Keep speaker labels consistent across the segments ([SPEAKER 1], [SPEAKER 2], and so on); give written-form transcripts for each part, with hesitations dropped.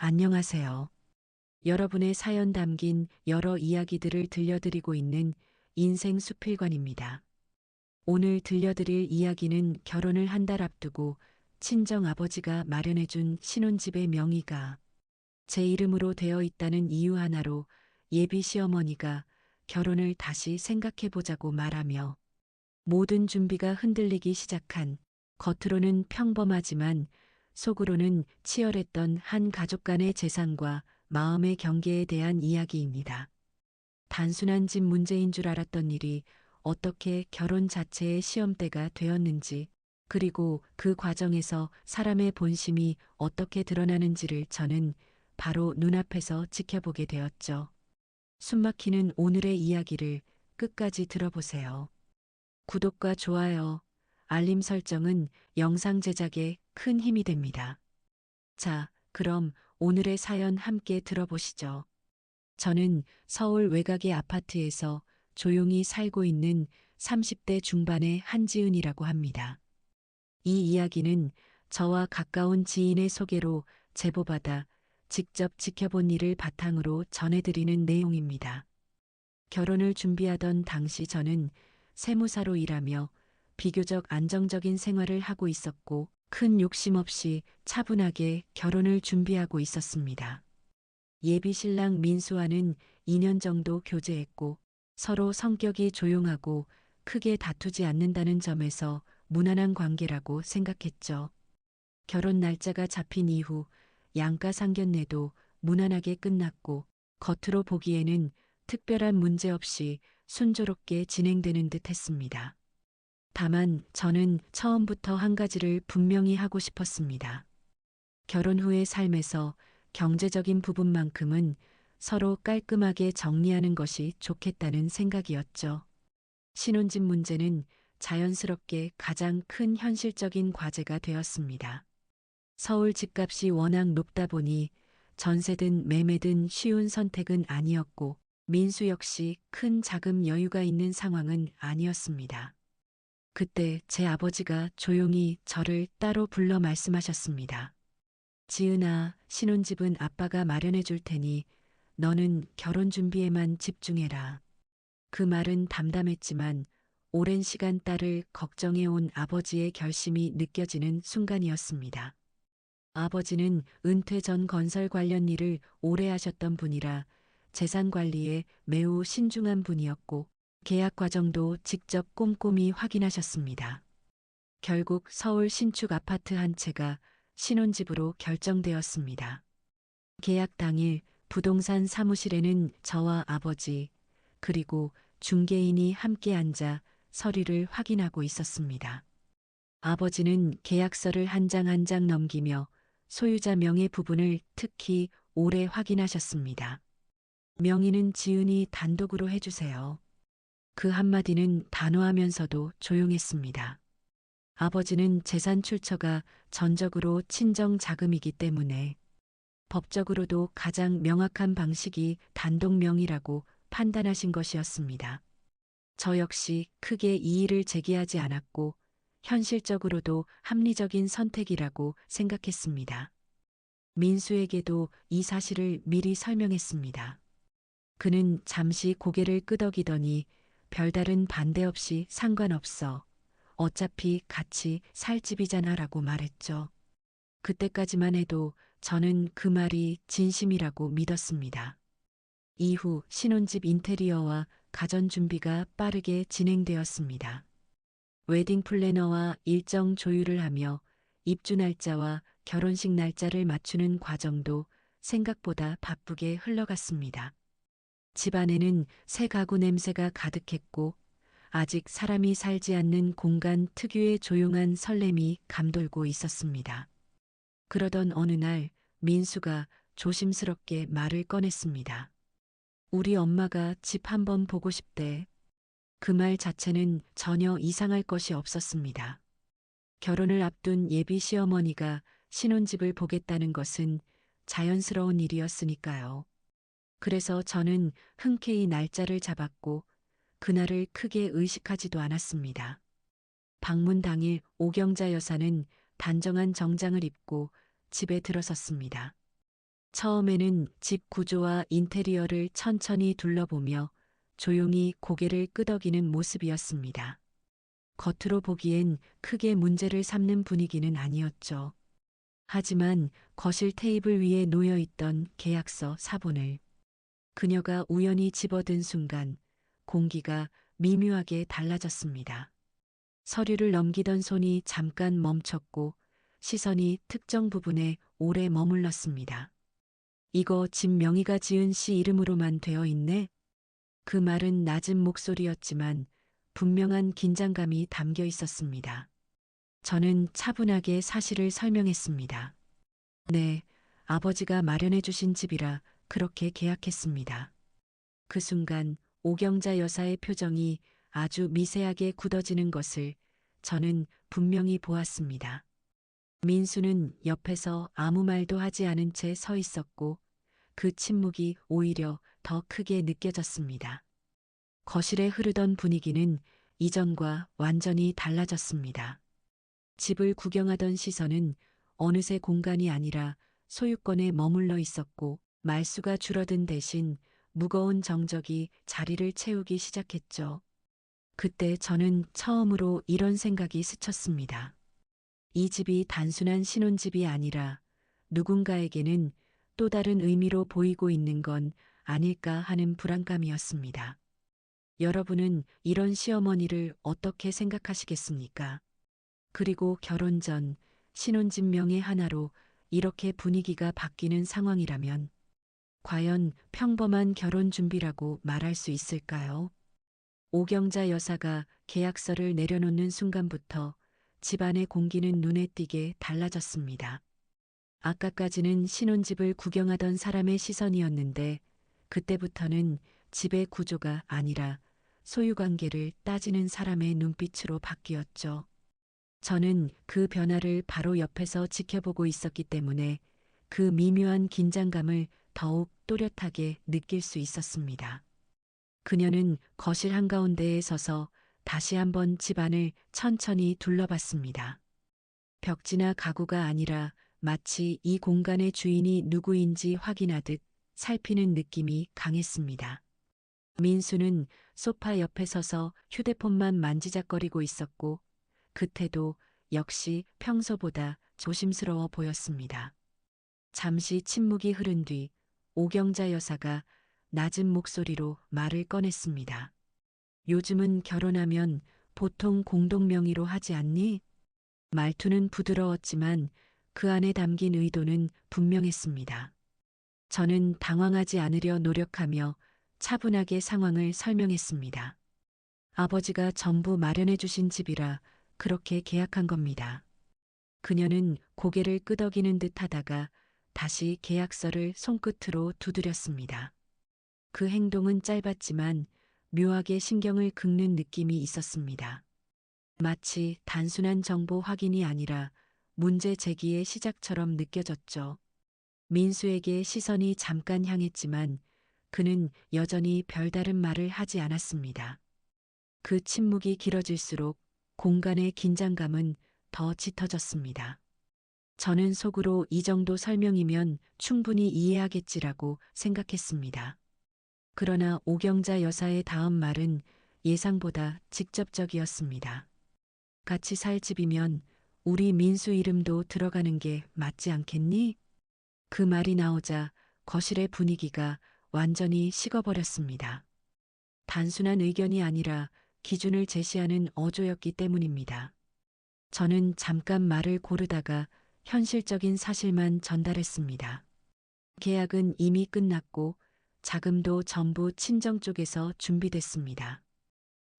[SPEAKER 1] 안녕하세요. 여러분의 사연 담긴 여러 이야기들을 들려드리고 있는 인생 수필관입니다. 오늘 들려드릴 이야기는 결혼을 한 달 앞두고 친정 아버지가 마련해준 신혼집의 명의가 제 이름으로 되어 있다는 이유 하나로 예비 시어머니가 결혼을 다시 생각해보자고 말하며 모든 준비가 흔들리기 시작한, 겉으로는 평범하지만 속으로는 치열했던 한 가족 간의 재산과 마음의 경계에 대한 이야기입니다. 단순한 집 문제인 줄 알았던 일이 어떻게 결혼 자체의 시험대가 되었는지, 그리고 그 과정에서 사람의 본심이 어떻게 드러나는지를 저는 바로 눈앞에서 지켜보게 되었죠. 숨막히는 오늘의 이야기를 끝까지 들어보세요. 구독과 좋아요, 알림 설정은 영상 제작에 큰 힘이 됩니다. 자, 그럼 오늘의 사연 함께 들어보시죠. 저는 서울 외곽의 아파트에서 조용히 살고 있는 30대 중반의 한지은이라고 합니다. 이 이야기는 저와 가까운 지인의 소개로 제보받아 직접 지켜본 일을 바탕으로 전해드리는 내용입니다. 결혼을 준비하던 당시 저는 세무사로 일하며 비교적 안정적인 생활을 하고 있었고 큰 욕심 없이 차분하게 결혼을 준비하고 있었습니다. 예비 신랑 민수와는 2년 정도 교제했고 서로 성격이 조용하고 크게 다투지 않는다는 점에서 무난한 관계라고 생각했죠. 결혼 날짜가 잡힌 이후 양가상견례도 무난하게 끝났고 겉으로 보기에는 특별한 문제 없이 순조롭게 진행되는 듯 했습니다. 다만 저는 처음부터 한 가지를 분명히 하고 싶었습니다. 결혼 후의 삶에서 경제적인 부분만큼은 서로 깔끔하게 정리하는 것이 좋겠다는 생각이었죠. 신혼집 문제는 자연스럽게 가장 큰 현실적인 과제가 되었습니다. 서울 집값이 워낙 높다 보니 전세든 매매든 쉬운 선택은 아니었고 민수 역시 큰 자금 여유가 있는 상황은 아니었습니다. 그때 제 아버지가 조용히 저를 따로 불러 말씀하셨습니다. 지은아, 신혼집은 아빠가 마련해 줄 테니 너는 결혼 준비에만 집중해라. 그 말은 담담했지만 오랜 시간 딸을 걱정해 온 아버지의 결심이 느껴지는 순간이었습니다. 아버지는 은퇴 전 건설 관련 일을 오래 하셨던 분이라 재산 관리에 매우 신중한 분이었고 계약 과정도 직접 꼼꼼히 확인하셨습니다. 결국 서울 신축 아파트 한 채가 신혼집으로 결정되었습니다. 계약 당일 부동산 사무실에는 저와 아버지, 그리고 중개인이 함께 앉아 서류를 확인하고 있었습니다. 아버지는 계약서를 한 장 한 장 넘기며 소유자 명의 부분을 특히 오래 확인하셨습니다. 명의는 지은이 단독으로 해주세요. 그 한마디는 단호하면서도 조용했습니다. 아버지는 재산 출처가 전적으로 친정 자금이기 때문에 법적으로도 가장 명확한 방식이 단독 명의라고 판단하신 것이었습니다. 저 역시 크게 이의를 제기하지 않았고 현실적으로도 합리적인 선택이라고 생각했습니다. 민수에게도 이 사실을 미리 설명했습니다. 그는 잠시 고개를 끄덕이더니 별다른 반대 없이 상관없어. 어차피 같이 살 집이잖아라고 말했죠. 그때까지만 해도 저는 그 말이 진심이라고 믿었습니다. 이후 신혼집 인테리어와 가전 준비가 빠르게 진행되었습니다. 웨딩 플래너와 일정 조율을 하며 입주 날짜와 결혼식 날짜를 맞추는 과정도 생각보다 바쁘게 흘러갔습니다. 집안에는 새 가구 냄새가 가득했고 아직 사람이 살지 않는 공간 특유의 조용한 설렘이 감돌고 있었습니다. 그러던 어느 날 민수가 조심스럽게 말을 꺼냈습니다. 우리 엄마가 집 한번 보고 싶대. 그 말 자체는 전혀 이상할 것이 없었습니다. 결혼을 앞둔 예비 시어머니가 신혼집을 보겠다는 것은 자연스러운 일이었으니까요. 그래서 저는 흔쾌히 날짜를 잡았고 그날을 크게 의식하지도 않았습니다. 방문 당일 오경자 여사는 단정한 정장을 입고 집에 들어섰습니다. 처음에는 집 구조와 인테리어를 천천히 둘러보며 조용히 고개를 끄덕이는 모습이었습니다. 겉으로 보기엔 크게 문제를 삼는 분위기는 아니었죠. 하지만 거실 테이블 위에 놓여 있던 계약서 사본을 그녀가 우연히 집어든 순간 공기가 미묘하게 달라졌습니다. 서류를 넘기던 손이 잠깐 멈췄고 시선이 특정 부분에 오래 머물렀습니다. 이거 집 명의가 지은 씨 이름으로만 되어 있네? 그 말은 낮은 목소리였지만 분명한 긴장감이 담겨 있었습니다. 저는 차분하게 사실을 설명했습니다. 네, 아버지가 마련해 주신 집이라 그렇게 계약했습니다. 그 순간 오경자 여사의 표정이 아주 미세하게 굳어지는 것을 저는 분명히 보았습니다. 민수는 옆에서 아무 말도 하지 않은 채 서 있었고 그 침묵이 오히려 더 크게 느껴졌습니다. 거실에 흐르던 분위기는 이전과 완전히 달라졌습니다. 집을 구경하던 시선은 어느새 공간이 아니라 소유권에 머물러 있었고 말수가 줄어든 대신 무거운 정적이 자리를 채우기 시작했죠. 그때 저는 처음으로 이런 생각이 스쳤습니다. 이 집이 단순한 신혼집이 아니라 누군가에게는 또 다른 의미로 보이고 있는 건 아닐까 하는 불안감이었습니다. 여러분은 이런 시어머니를 어떻게 생각하시겠습니까? 그리고 결혼 전 신혼집 명의 하나로 이렇게 분위기가 바뀌는 상황이라면 과연 평범한 결혼 준비라고 말할 수 있을까요? 오경자 여사가 계약서를 내려놓는 순간부터 집안의 공기는 눈에 띄게 달라졌습니다. 아까까지는 신혼집을 구경하던 사람의 시선이었는데 그때부터는 집의 구조가 아니라 소유관계를 따지는 사람의 눈빛으로 바뀌었죠. 저는 그 변화를 바로 옆에서 지켜보고 있었기 때문에 그 미묘한 긴장감을 더욱 또렷하게 느낄 수 있었습니다. 그녀는 거실 한가운데에 서서 다시 한번 집안을 천천히 둘러봤습니다. 벽지나 가구가 아니라 마치 이 공간의 주인이 누구인지 확인하듯 살피는 느낌이 강했습니다. 민수는 소파 옆에 서서 휴대폰만 만지작거리고 있었고 그 태도 역시 평소보다 조심스러워 보였습니다. 잠시 침묵이 흐른 뒤 오경자 여사가 낮은 목소리로 말을 꺼냈습니다. 요즘은 결혼하면 보통 공동명의로 하지 않니? 말투는 부드러웠지만 그 안에 담긴 의도는 분명했습니다. 저는 당황하지 않으려 노력하며 차분하게 상황을 설명했습니다. 아버지가 전부 마련해 주신 집이라 그렇게 계약한 겁니다. 그녀는 고개를 끄덕이는 듯 하다가 다시 계약서를 손끝으로 두드렸습니다. 그 행동은 짧았지만 묘하게 신경을 긁는 느낌이 있었습니다. 마치 단순한 정보 확인이 아니라 문제 제기의 시작처럼 느껴졌죠. 민수에게 시선이 잠깐 향했지만 그는 여전히 별다른 말을 하지 않았습니다. 그 침묵이 길어질수록 공간의 긴장감은 더 짙어졌습니다. 저는 속으로 이 정도 설명이면 충분히 이해하겠지라고 생각했습니다. 그러나 오경자 여사의 다음 말은 예상보다 직접적이었습니다. 같이 살 집이면 우리 민수 이름도 들어가는 게 맞지 않겠니? 그 말이 나오자 거실의 분위기가 완전히 식어버렸습니다. 단순한 의견이 아니라 기준을 제시하는 어조였기 때문입니다. 저는 잠깐 말을 고르다가 현실적인 사실만 전달했습니다. 계약은 이미 끝났고 자금도 전부 친정 쪽에서 준비됐습니다.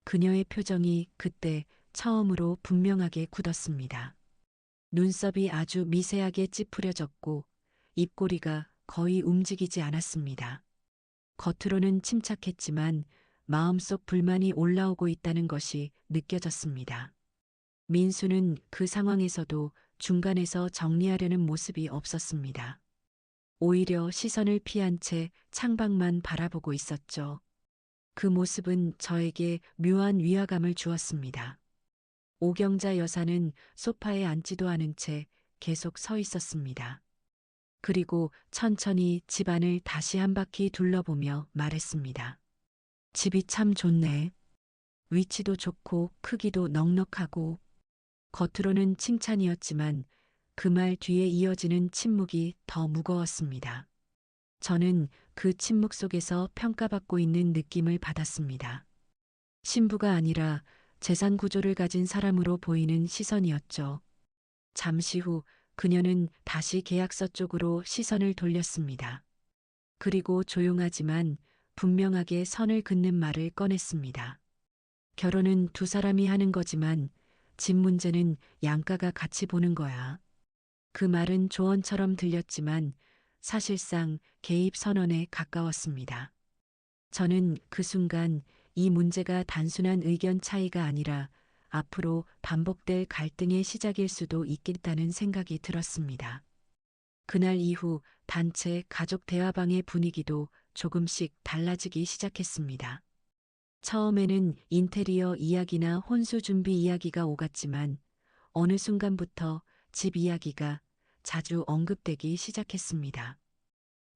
[SPEAKER 1] 그녀의 표정이 그때 처음으로 분명하게 굳었습니다. 눈썹이 아주 미세하게 찌푸려졌고 입꼬리가 거의 움직이지 않았습니다. 겉으로는 침착했지만 마음속 불만이 올라오고 있다는 것이 느껴졌습니다. 민수는 그 상황에서도 중간에서 정리하려는 모습이 없었습니다. 오히려 시선을 피한 채 창밖만 바라보고 있었죠. 그 모습은 저에게 묘한 위화감을 주었습니다. 오경자 여사는 소파에 앉지도 않은 채 계속 서 있었습니다. 그리고 천천히 집안을 다시 한 바퀴 둘러보며 말했습니다. 집이 참 좋네. 위치도 좋고 크기도 넉넉하고. 겉으로는 칭찬이었지만 그 말 뒤에 이어지는 침묵이 더 무거웠습니다. 저는 그 침묵 속에서 평가받고 있는 느낌을 받았습니다. 신부가 아니라 재산 구조를 가진 사람으로 보이는 시선이었죠. 잠시 후 그녀는 다시 계약서 쪽으로 시선을 돌렸습니다. 그리고 조용하지만 분명하게 선을 긋는 말을 꺼냈습니다. 결혼은 두 사람이 하는 거지만 집 문제는 양가가 같이 보는 거야. 그 말은 조언처럼 들렸지만 사실상 개입 선언에 가까웠습니다. 저는 그 순간 이 문제가 단순한 의견 차이가 아니라 앞으로 반복될 갈등의 시작일 수도 있겠다는 생각이 들었습니다. 그날 이후 단체 가족 대화방의 분위기도 조금씩 달라지기 시작했습니다. 처음에는 인테리어 이야기나 혼수 준비 이야기가 오갔지만 어느 순간부터 집 이야기가 자주 언급되기 시작했습니다.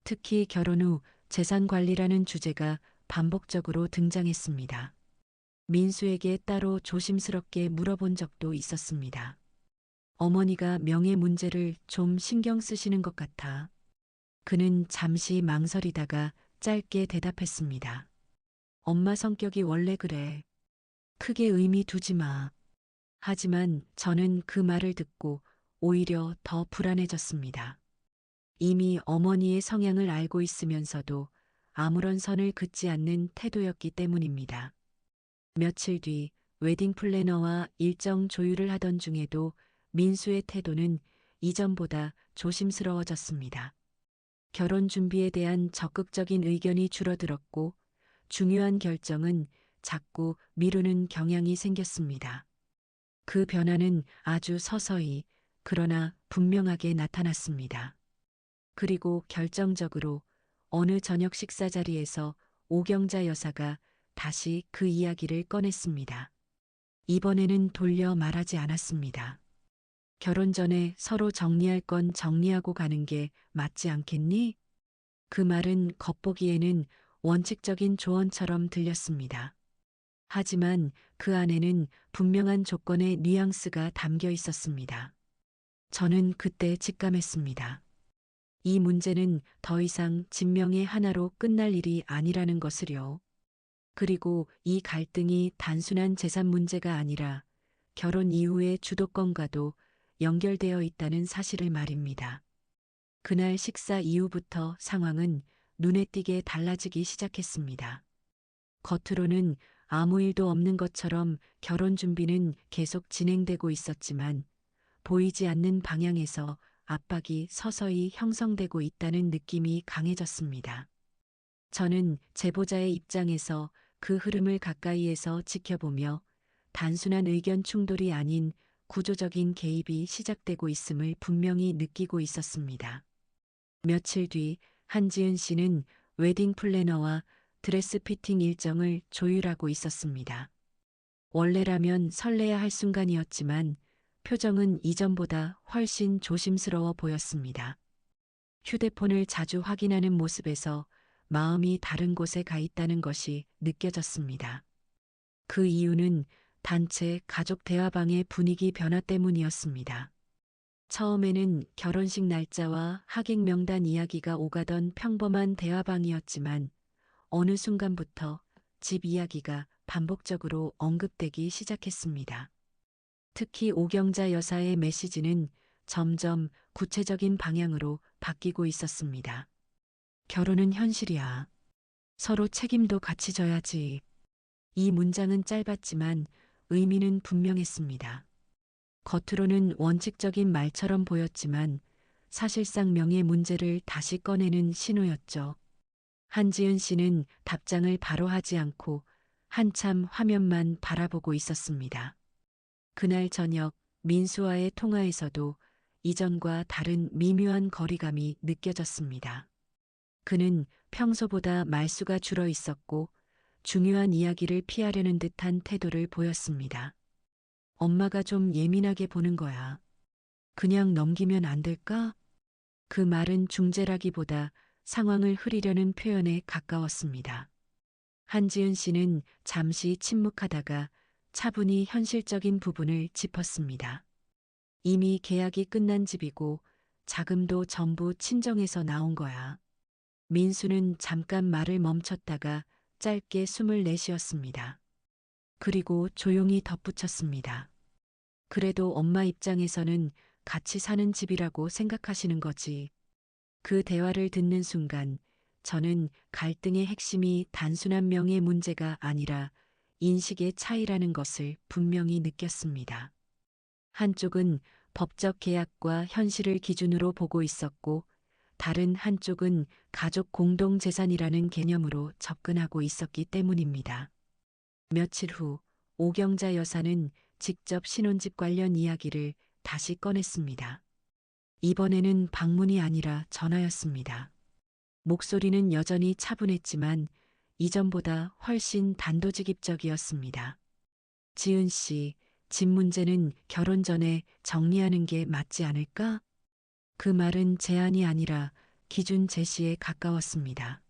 [SPEAKER 1] 특히 결혼 후 재산 관리라는 주제가 반복적으로 등장했습니다. 민수에게 따로 조심스럽게 물어본 적도 있었습니다. 어머니가 명예 문제를 좀 신경 쓰시는 것 같아. 그는 잠시 망설이다가 짧게 대답했습니다. 엄마 성격이 원래 그래. 크게 의미 두지 마. 하지만 저는 그 말을 듣고 오히려 더 불안해졌습니다. 이미 어머니의 성향을 알고 있으면서도 아무런 선을 긋지 않는 태도였기 때문입니다. 며칠 뒤 웨딩 플래너와 일정 조율을 하던 중에도 민수의 태도는 이전보다 조심스러워졌습니다. 결혼 준비에 대한 적극적인 의견이 줄어들었고 중요한 결정은 자꾸 미루는 경향이 생겼습니다. 그 변화는 아주 서서히 그러나 분명하게 나타났습니다. 그리고 결정적으로 어느 저녁 식사 자리에서 오경자 여사가 다시 그 이야기를 꺼냈습니다. 이번에는 돌려 말하지 않았습니다. 결혼 전에 서로 정리할 건 정리하고 가는 게 맞지 않겠니? 그 말은 겉보기에는 원칙적인 조언처럼 들렸습니다. 하지만 그 안에는 분명한 조건의 뉘앙스가 담겨 있었습니다. 저는 그때 직감했습니다. 이 문제는 더 이상 진명의 하나로 끝날 일이 아니라는 것을요. 그리고 이 갈등이 단순한 재산 문제가 아니라 결혼 이후의 주도권과도 연결되어 있다는 사실을 말입니다. 그날 식사 이후부터 상황은 눈에 띄게 달라지기 시작했습니다. 겉으로는 아무 일도 없는 것처럼 결혼 준비는 계속 진행되고 있었지만 보이지 않는 방향에서 압박이 서서히 형성되고 있다는 느낌이 강해졌습니다. 저는 제보자의 입장에서 그 흐름을 가까이에서 지켜보며 단순한 의견 충돌이 아닌 구조적인 개입이 시작되고 있음을 분명히 느끼고 있었습니다. 며칠 뒤 한지은 씨는 웨딩 플래너와 드레스 피팅 일정을 조율하고 있었습니다. 원래라면 설레야 할 순간이었지만 표정은 이전보다 훨씬 조심스러워 보였습니다. 휴대폰을 자주 확인하는 모습에서 마음이 다른 곳에 가 있다는 것이 느껴졌습니다. 그 이유는 단체 가족 대화방의 분위기 변화 때문이었습니다. 처음에는 결혼식 날짜와 하객 명단 이야기가 오가던 평범한 대화방이었지만 어느 순간부터 집 이야기가 반복적으로 언급되기 시작했습니다. 특히 오경자 여사의 메시지는 점점 구체적인 방향으로 바뀌고 있었습니다. 결혼은 현실이야. 서로 책임도 같이 져야지. 이 문장은 짧았지만 의미는 분명했습니다. 겉으로는 원칙적인 말처럼 보였지만 사실상 명예 문제를 다시 꺼내는 신호였죠. 한지은 씨는 답장을 바로 하지 않고 한참 화면만 바라보고 있었습니다. 그날 저녁 민수와의 통화에서도 이전과 다른 미묘한 거리감이 느껴졌습니다. 그는 평소보다 말수가 줄어 있었고 중요한 이야기를 피하려는 듯한 태도를 보였습니다. 엄마가 좀 예민하게 보는 거야. 그냥 넘기면 안 될까? 그 말은 중재라기보다 상황을 흐리려는 표현에 가까웠습니다. 한지은 씨는 잠시 침묵하다가 차분히 현실적인 부분을 짚었습니다. 이미 계약이 끝난 집이고 자금도 전부 친정에서 나온 거야. 민수는 잠깐 말을 멈췄다가 짧게 숨을 내쉬었습니다. 그리고 조용히 덧붙였습니다. 그래도 엄마 입장에서는 같이 사는 집이라고 생각하시는 거지. 그 대화를 듣는 순간 저는 갈등의 핵심이 단순한 명의 문제가 아니라 인식의 차이라는 것을 분명히 느꼈습니다. 한쪽은 법적 계약과 현실을 기준으로 보고 있었고 다른 한쪽은 가족 공동 재산이라는 개념으로 접근하고 있었기 때문입니다. 며칠 후 오경자 여사는 직접 신혼집 관련 이야기를 다시 꺼냈습니다. 이번에는 방문이 아니라 전화였습니다. 목소리는 여전히 차분했지만 이전보다 훨씬 단도직입적이었습니다. 지은 씨, 집 문제는 결혼 전에 정리하는 게 맞지 않을까? 그 말은 제안이 아니라 기준 제시에 가까웠습니다.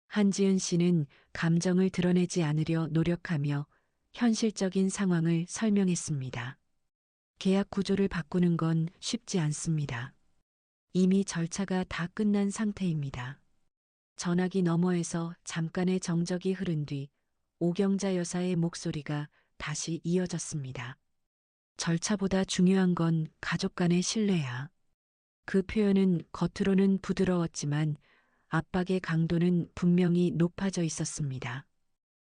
[SPEAKER 1] 한지은 씨는 감정을 드러내지 않으려 노력하며 현실적인 상황을 설명했습니다. 계약 구조를 바꾸는 건 쉽지 않습니다. 이미 절차가 다 끝난 상태입니다. 전화기 너머에서 잠깐의 정적이 흐른 뒤 오경자 여사의 목소리가 다시 이어졌습니다. 절차보다 중요한 건 가족 간의 신뢰야. 그 표현은 겉으로는 부드러웠지만 압박의 강도는 분명히 높아져 있었습니다.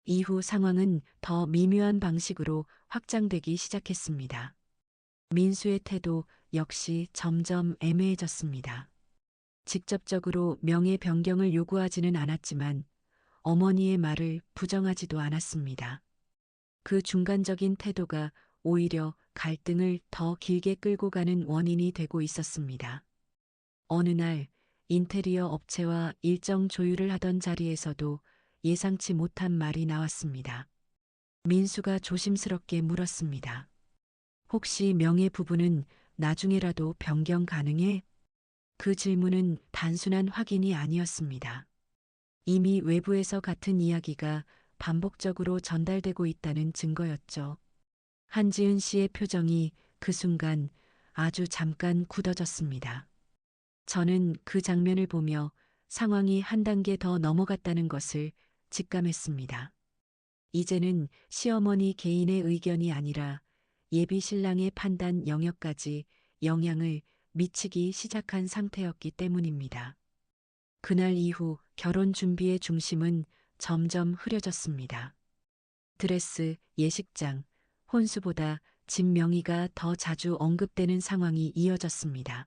[SPEAKER 1] 이후 상황은 더 미묘한 방식으로 확장되기 시작했습니다. 민수의 태도 역시 점점 애매해졌습니다. 직접적으로 명예 변경을 요구하지는 않았지만 어머니의 말을 부정하지도 않았습니다. 그 중간적인 태도가 오히려 갈등을 더 길게 끌고 가는 원인이 되고 있었습니다. 어느 날 인테리어 업체와 일정 조율을 하던 자리에서도 예상치 못한 말이 나왔습니다. 민수가 조심스럽게 물었습니다. 혹시 명예 부분은 나중에라도 변경 가능해? 그 질문은 단순한 확인이 아니었습니다. 이미 외부에서 같은 이야기가 반복적으로 전달되고 있다는 증거였죠. 한지은 씨의 표정이 그 순간 아주 잠깐 굳어졌습니다. 저는 그 장면을 보며 상황이 한 단계 더 넘어갔다는 것을 직감했습니다. 이제는 시어머니 개인의 의견이 아니라 예비 신랑의 판단 영역까지 영향을 미치기 시작한 상태였기 때문입니다. 그날 이후 결혼 준비의 중심은 점점 흐려졌습니다. 드레스, 예식장, 혼수보다 집 명의가 더 자주 언급되는 상황이 이어졌습니다.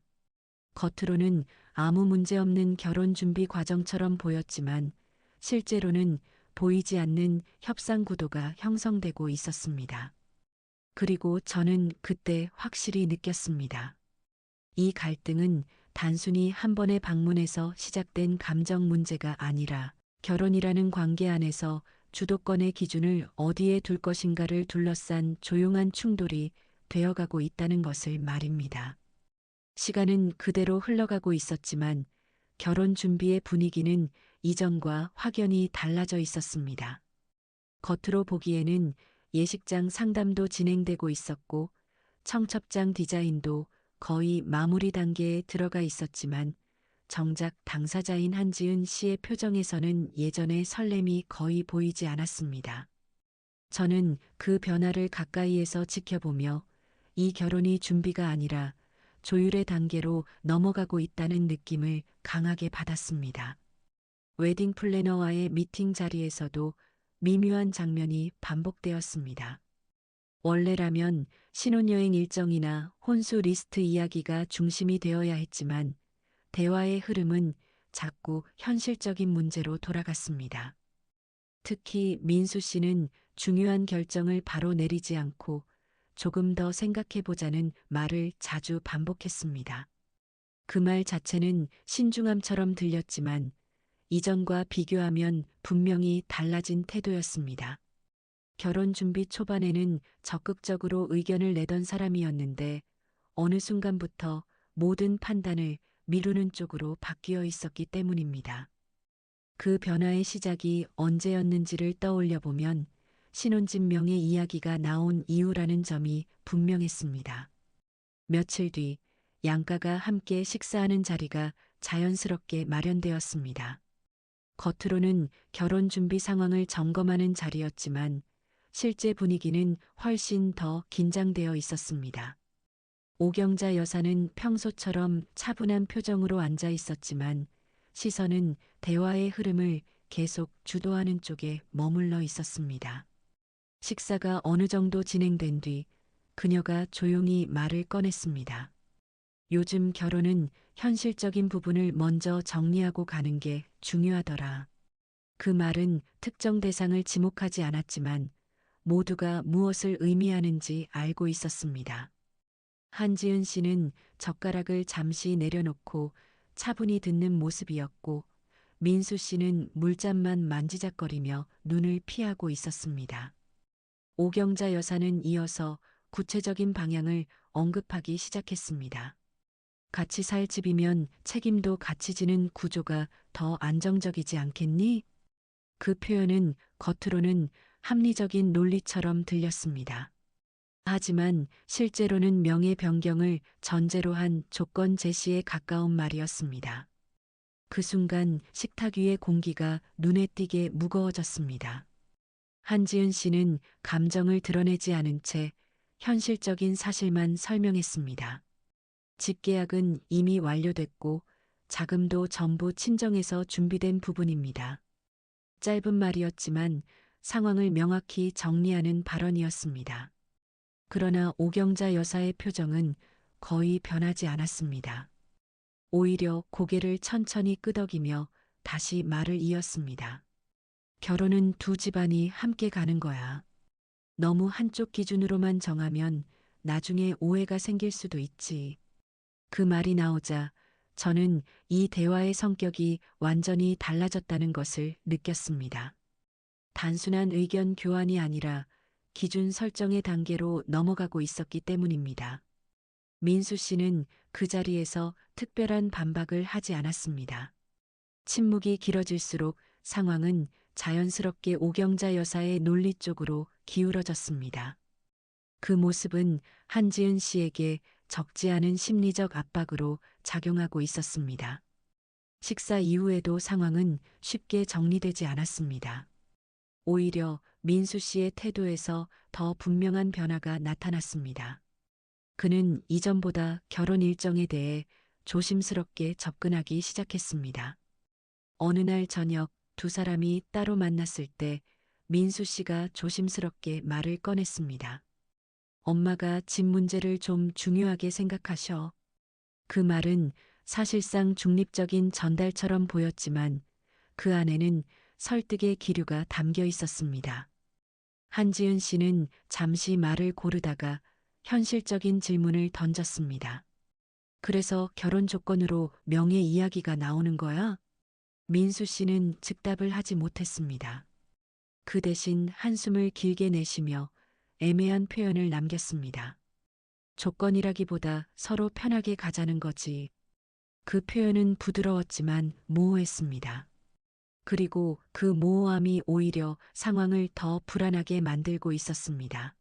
[SPEAKER 1] 겉으로는 아무 문제 없는 결혼 준비 과정처럼 보였지만 실제로는 보이지 않는 협상 구도가 형성되고 있었습니다. 그리고 저는 그때 확실히 느꼈습니다. 이 갈등은 단순히 한 번의 방문에서 시작된 감정 문제가 아니라 결혼이라는 관계 안에서 주도권의 기준을 어디에 둘 것인가를 둘러싼 조용한 충돌이 되어가고 있다는 것을 말입니다. 시간은 그대로 흘러가고 있었지만 결혼 준비의 분위기는 이전과 확연히 달라져 있었습니다. 겉으로 보기에는 예식장 상담도 진행되고 있었고 청첩장 디자인도 거의 마무리 단계에 들어가 있었지만 정작 당사자인 한지은 씨의 표정에서는 예전의 설렘이 거의 보이지 않았습니다. 저는 그 변화를 가까이에서 지켜보며 이 결혼이 준비가 아니라 조율의 단계로 넘어가고 있다는 느낌을 강하게 받았습니다. 웨딩 플래너와의 미팅 자리에서도 미묘한 장면이 반복되었습니다. 원래라면 신혼여행 일정이나 혼수 리스트 이야기가 중심이 되어야 했지만 대화의 흐름은 자꾸 현실적인 문제로 돌아갔습니다. 특히 민수 씨는 중요한 결정을 바로 내리지 않고 조금 더 생각해보자는 말을 자주 반복했습니다. 그 말 자체는 신중함처럼 들렸지만 이전과 비교하면 분명히 달라진 태도였습니다. 결혼 준비 초반에는 적극적으로 의견을 내던 사람이었는데 어느 순간부터 모든 판단을 미루는 쪽으로 바뀌어 있었기 때문입니다. 그 변화의 시작이 언제였는지를 떠올려 보면 신혼집 명의 이야기가 나온 이유라는 점이 분명했습니다. 며칠 뒤 양가가 함께 식사하는 자리가 자연스럽게 마련되었습니다. 겉으로는 결혼 준비 상황을 점검하는 자리였지만 실제 분위기는 훨씬 더 긴장되어 있었습니다. 오경자 여사는 평소처럼 차분한 표정으로 앉아 있었지만 시선은 대화의 흐름을 계속 주도하는 쪽에 머물러 있었습니다. 식사가 어느 정도 진행된 뒤 그녀가 조용히 말을 꺼냈습니다. 요즘 결혼은 현실적인 부분을 먼저 정리하고 가는 게 중요하더라. 그 말은 특정 대상을 지목하지 않았지만 모두가 무엇을 의미하는지 알고 있었습니다. 한지은 씨는 젓가락을 잠시 내려놓고 차분히 듣는 모습이었고 민수 씨는 물잔만 만지작거리며 눈을 피하고 있었습니다. 오경자 여사는 이어서 구체적인 방향을 언급하기 시작했습니다. 같이 살 집이면 책임도 같이 지는 구조가 더 안정적이지 않겠니? 그 표현은 겉으로는 합리적인 논리처럼 들렸습니다. 하지만 실제로는 명예 변경을 전제로 한 조건 제시에 가까운 말이었습니다. 그 순간 식탁 위의 공기가 눈에 띄게 무거워졌습니다. 한지은 씨는 감정을 드러내지 않은 채 현실적인 사실만 설명했습니다. 집계약은 이미 완료됐고 자금도 전부 친정에서 준비된 부분입니다. 짧은 말이었지만 상황을 명확히 정리하는 발언이었습니다. 그러나 오경자 여사의 표정은 거의 변하지 않았습니다. 오히려 고개를 천천히 끄덕이며 다시 말을 이었습니다. 결혼은 두 집안이 함께 가는 거야. 너무 한쪽 기준으로만 정하면 나중에 오해가 생길 수도 있지. 그 말이 나오자 저는 이 대화의 성격이 완전히 달라졌다는 것을 느꼈습니다. 단순한 의견 교환이 아니라 기준 설정의 단계로 넘어가고 있었기 때문입니다. 민수 씨는 그 자리에서 특별한 반박을 하지 않았습니다. 침묵이 길어질수록 상황은 자연스럽게 오경자 여사의 논리 쪽으로 기울어졌습니다. 그 모습은 한지은 씨에게 적지 않은 심리적 압박으로 작용하고 있었습니다. 식사 이후에도 상황은 쉽게 정리되지 않았습니다. 오히려 민수 씨의 태도에서 더 분명한 변화가 나타났습니다. 그는 이전보다 결혼 일정에 대해 조심스럽게 접근하기 시작했습니다. 어느 날 저녁 두 사람이 따로 만났을 때 민수 씨가 조심스럽게 말을 꺼냈습니다. 엄마가 집 문제를 좀 중요하게 생각하셔. 그 말은 사실상 중립적인 전달처럼 보였지만 그 안에는 설득의 기류가 담겨 있었습니다. 한지은 씨는 잠시 말을 고르다가 현실적인 질문을 던졌습니다. 그래서 결혼 조건으로 명예 이야기가 나오는 거야? 민수 씨는 즉답을 하지 못했습니다. 그 대신 한숨을 길게 내쉬며 애매한 표현을 남겼습니다. 조건이라기보다 서로 편하게 가자는 거지. 그 표현은 부드러웠지만 모호했습니다. 그리고 그 모호함이 오히려 상황을 더 불안하게 만들고 있었습니다.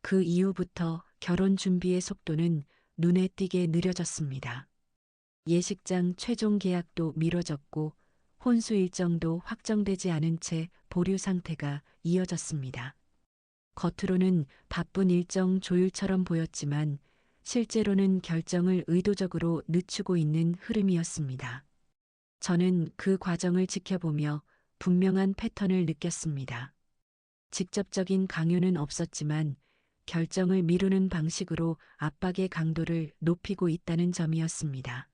[SPEAKER 1] 그 이후부터 결혼 준비의 속도는 눈에 띄게 느려졌습니다. 예식장 최종 계약도 미뤄졌고 혼수 일정도 확정되지 않은 채 보류 상태가 이어졌습니다. 겉으로는 바쁜 일정 조율처럼 보였지만 실제로는 결정을 의도적으로 늦추고 있는 흐름이었습니다. 저는 그 과정을 지켜보며 분명한 패턴을 느꼈습니다. 직접적인 강요는 없었지만 결정을 미루는 방식으로 압박의 강도를 높이고 있다는 점이었습니다.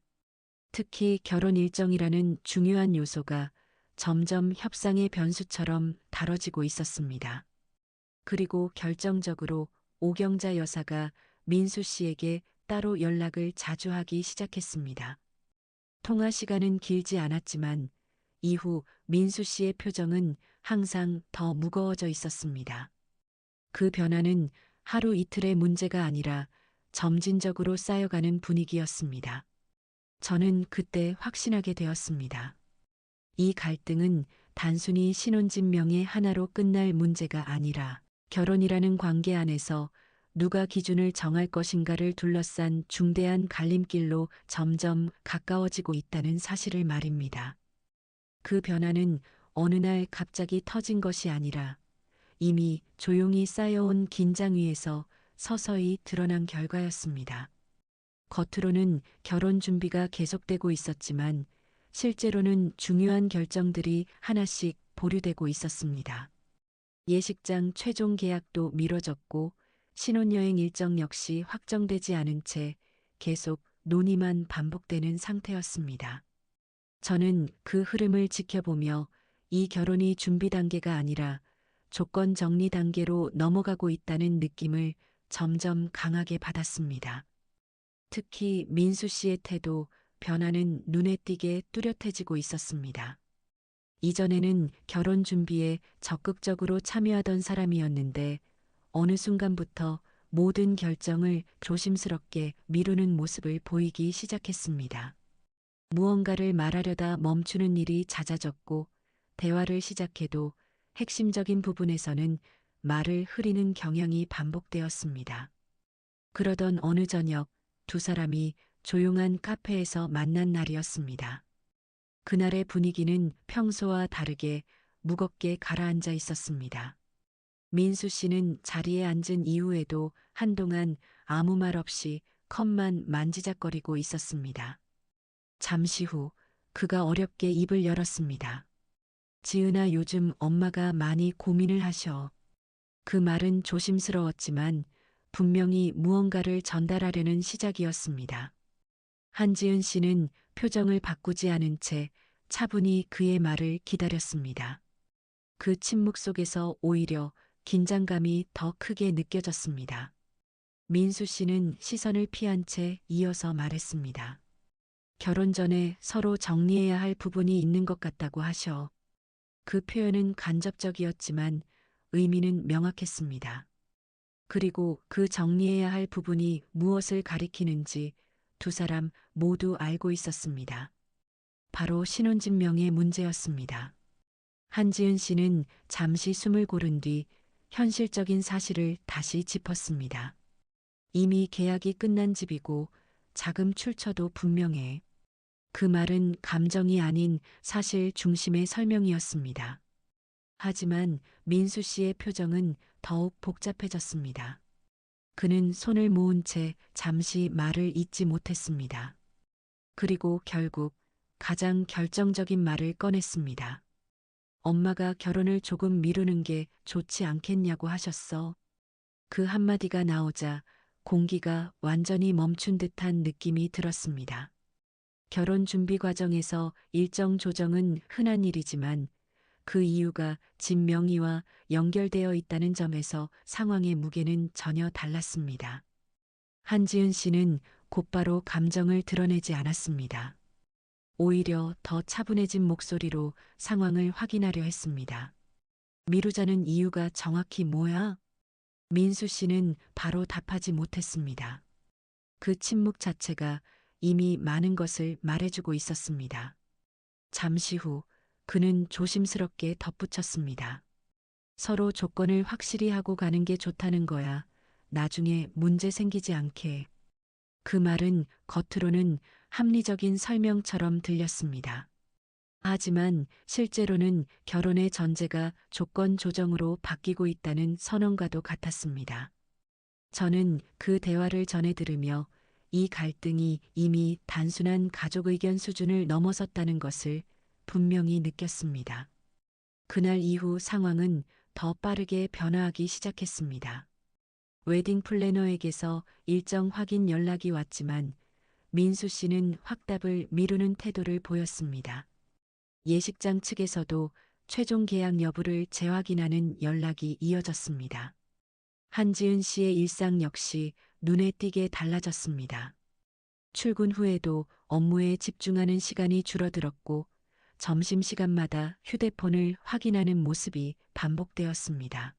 [SPEAKER 1] 특히 결혼 일정이라는 중요한 요소가 점점 협상의 변수처럼 다뤄지고 있었습니다. 그리고 결정적으로 오경자 여사가 민수 씨에게 따로 연락을 자주 하기 시작했습니다. 통화 시간은 길지 않았지만 이후 민수 씨의 표정은 항상 더 무거워져 있었습니다. 그 변화는 하루 이틀의 문제가 아니라 점진적으로 쌓여가는 분위기였습니다. 저는 그때 확신하게 되었습니다. 이 갈등은 단순히 신혼집명의 하나로 끝날 문제가 아니라 결혼이라는 관계 안에서 누가 기준을 정할 것인가를 둘러싼 중대한 갈림길로 점점 가까워지고 있다는 사실을 말입니다. 그 변화는 어느 날 갑자기 터진 것이 아니라 이미 조용히 쌓여온 긴장 위에서 서서히 드러난 결과였습니다. 겉으로는 결혼 준비가 계속되고 있었지만 실제로는 중요한 결정들이 하나씩 보류되고 있었습니다. 예식장 최종 계약도 미뤄졌고 신혼여행 일정 역시 확정되지 않은 채 계속 논의만 반복되는 상태였습니다. 저는 그 흐름을 지켜보며 이 결혼이 준비 단계가 아니라 조건 정리 단계로 넘어가고 있다는 느낌을 점점 강하게 받았습니다. 특히 민수 씨의 태도, 변화는 눈에 띄게 뚜렷해지고 있었습니다. 이전에는 결혼 준비에 적극적으로 참여하던 사람이었는데 어느 순간부터 모든 결정을 조심스럽게 미루는 모습을 보이기 시작했습니다. 무언가를 말하려다 멈추는 일이 잦아졌고 대화를 시작해도 핵심적인 부분에서는 말을 흐리는 경향이 반복되었습니다. 그러던 어느 저녁 두 사람이 조용한 카페에서 만난 날이었습니다. 그날의 분위기는 평소와 다르게 무겁게 가라앉아 있었습니다. 민수 씨는 자리에 앉은 이후에도 한동안 아무 말 없이 컵만 만지작거리고 있었습니다. 잠시 후 그가 어렵게 입을 열었습니다. 지은아, 요즘 엄마가 많이 고민을 하셔. 그 말은 조심스러웠지만 분명히 무언가를 전달하려는 시작이었습니다. 한지은 씨는 표정을 바꾸지 않은 채 차분히 그의 말을 기다렸습니다. 그 침묵 속에서 오히려 긴장감이 더 크게 느껴졌습니다. 민수 씨는 시선을 피한 채 이어서 말했습니다. 결혼 전에 서로 정리해야 할 부분이 있는 것 같다고 하셔. 그 표현은 간접적이었지만 의미는 명확했습니다. 그리고 그 정리해야 할 부분이 무엇을 가리키는지 두 사람 모두 알고 있었습니다. 바로 신혼집명의 문제였습니다. 한지은 씨는 잠시 숨을 고른 뒤 현실적인 사실을 다시 짚었습니다. 이미 계약이 끝난 집이고 자금 출처도 분명해. 그 말은 감정이 아닌 사실 중심의 설명이었습니다. 하지만 민수 씨의 표정은 더욱 복잡해졌습니다. 그는 손을 모은 채 잠시 말을 잇지 못했습니다. 그리고 결국 가장 결정적인 말을 꺼냈습니다. 엄마가 결혼을 조금 미루는 게 좋지 않겠냐고 하셨어. 그 한마디가 나오자 공기가 완전히 멈춘 듯한 느낌이 들었습니다. 결혼 준비 과정에서 일정 조정은 흔한 일이지만 그 이유가 집 명의와 연결되어 있다는 점에서 상황의 무게는 전혀 달랐습니다. 한지은 씨는 곧바로 감정을 드러내지 않았습니다. 오히려 더 차분해진 목소리로 상황을 확인하려 했습니다. 미루자는 이유가 정확히 뭐야? 민수 씨는 바로 답하지 못했습니다. 그 침묵 자체가 이미 많은 것을 말해주고 있었습니다. 잠시 후 그는 조심스럽게 덧붙였습니다. 서로 조건을 확실히 하고 가는 게 좋다는 거야. 나중에 문제 생기지 않게. 그 말은 겉으로는 합리적인 설명처럼 들렸습니다. 하지만 실제로는 결혼의 전제가 조건 조정으로 바뀌고 있다는 선언과도 같았습니다. 저는 그 대화를 전해 들으며 이 갈등이 이미 단순한 가족 의견 수준을 넘어섰다는 것을 분명히 느꼈습니다. 그날 이후 상황은 더 빠르게 변화하기 시작했습니다. 웨딩 플래너에게서 일정 확인 연락이 왔지만 민수 씨는 확답을 미루는 태도를 보였습니다. 예식장 측에서도 최종 계약 여부를 재확인하는 연락이 이어졌습니다. 한지은 씨의 일상 역시 눈에 띄게 달라졌습니다. 출근 후에도 업무에 집중하는 시간이 줄어들었고 점심시간마다 휴대폰을 확인하는 모습이 반복되었습니다.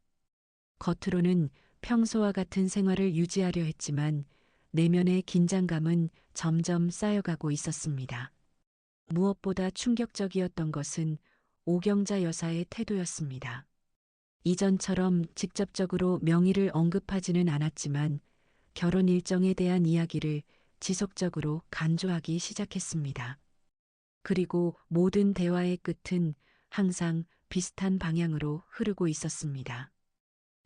[SPEAKER 1] 겉으로는 평소와 같은 생활을 유지하려 했지만 내면의 긴장감은 점점 쌓여가고 있었습니다. 무엇보다 충격적이었던 것은 오경자 여사의 태도였습니다. 이전처럼 직접적으로 명의를 언급하지는 않았지만 결혼 일정에 대한 이야기를 지속적으로 간주하기 시작했습니다. 그리고 모든 대화의 끝은 항상 비슷한 방향으로 흐르고 있었습니다.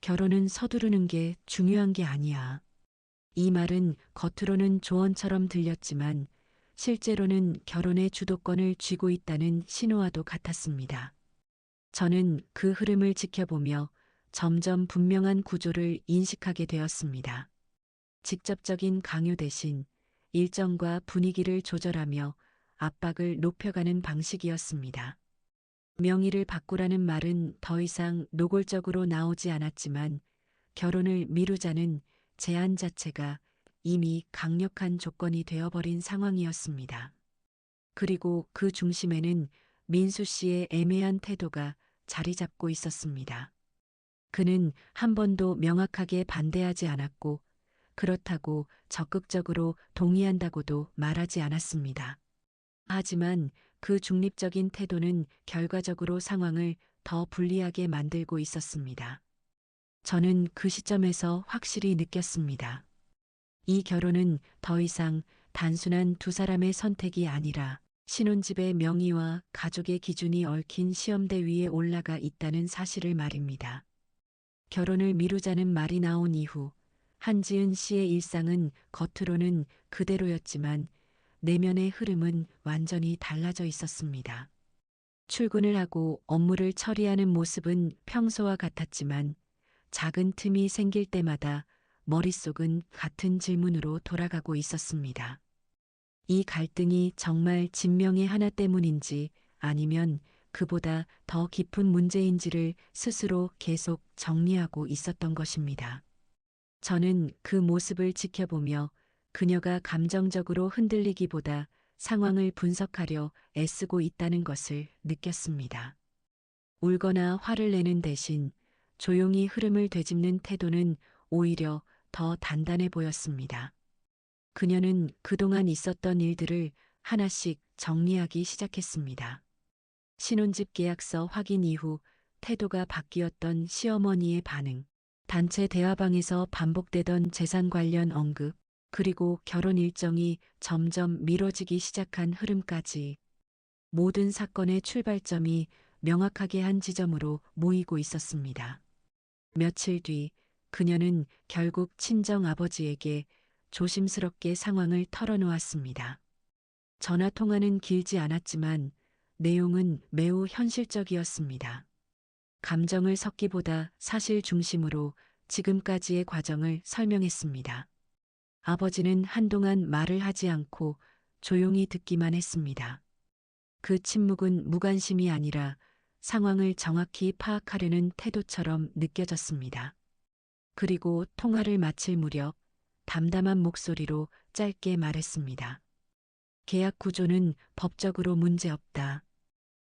[SPEAKER 1] 결혼은 서두르는 게 중요한 게 아니야. 이 말은 겉으로는 조언처럼 들렸지만 실제로는 결혼의 주도권을 쥐고 있다는 신호와도 같았습니다. 저는 그 흐름을 지켜보며 점점 분명한 구조를 인식하게 되었습니다. 직접적인 강요 대신 일정과 분위기를 조절하며 압박을 높여가는 방식이었습니다. 명의를 바꾸라는 말은 더 이상 노골적으로 나오지 않았지만 결혼을 미루자는 제안 자체가 이미 강력한 조건이 되어버린 상황이었습니다. 그리고 그 중심에는 민수 씨의 애매한 태도가 자리 잡고 있었습니다. 그는 한 번도 명확하게 반대하지 않았고 그렇다고 적극적으로 동의한다고도 말하지 않았습니다. 하지만 그 중립적인 태도는 결과적으로 상황을 더 불리하게 만들고 있었습니다. 저는 그 시점에서 확실히 느꼈습니다. 이 결혼은 더 이상 단순한 두 사람의 선택이 아니라 신혼집의 명의와 가족의 기준이 얽힌 시험대 위에 올라가 있다는 사실을 말입니다. 결혼을 미루자는 말이 나온 이후 한지은 씨의 일상은 겉으로는 그대로였지만 내면의 흐름은 완전히 달라져 있었습니다. 출근을 하고 업무를 처리하는 모습은 평소와 같았지만 작은 틈이 생길 때마다 머릿속은 같은 질문으로 돌아가고 있었습니다. 이 갈등이 정말 진명의 하나 때문인지 아니면 그보다 더 깊은 문제인지를 스스로 계속 정리하고 있었던 것입니다. 저는 그 모습을 지켜보며 그녀가 감정적으로 흔들리기보다 상황을 분석하려 애쓰고 있다는 것을 느꼈습니다. 울거나 화를 내는 대신 조용히 흐름을 되짚는 태도는 오히려 더 단단해 보였습니다. 그녀는 그동안 있었던 일들을 하나씩 정리하기 시작했습니다. 신혼집 계약서 확인 이후 태도가 바뀌었던 시어머니의 반응, 단체 대화방에서 반복되던 재산 관련 언급, 그리고 결혼 일정이 점점 미뤄지기 시작한 흐름까지 모든 사건의 출발점이 명확하게 한 지점으로 모이고 있었습니다. 며칠 뒤 그녀는 결국 친정 아버지에게 조심스럽게 상황을 털어놓았습니다. 전화 통화는 길지 않았지만 내용은 매우 현실적이었습니다. 감정을 섞기보다 사실 중심으로 지금까지의 과정을 설명했습니다. 아버지는 한동안 말을 하지 않고 조용히 듣기만 했습니다. 그 침묵은 무관심이 아니라 상황을 정확히 파악하려는 태도처럼 느껴졌습니다. 그리고 통화를 마칠 무렵 담담한 목소리로 짧게 말했습니다. 계약 구조는 법적으로 문제없다.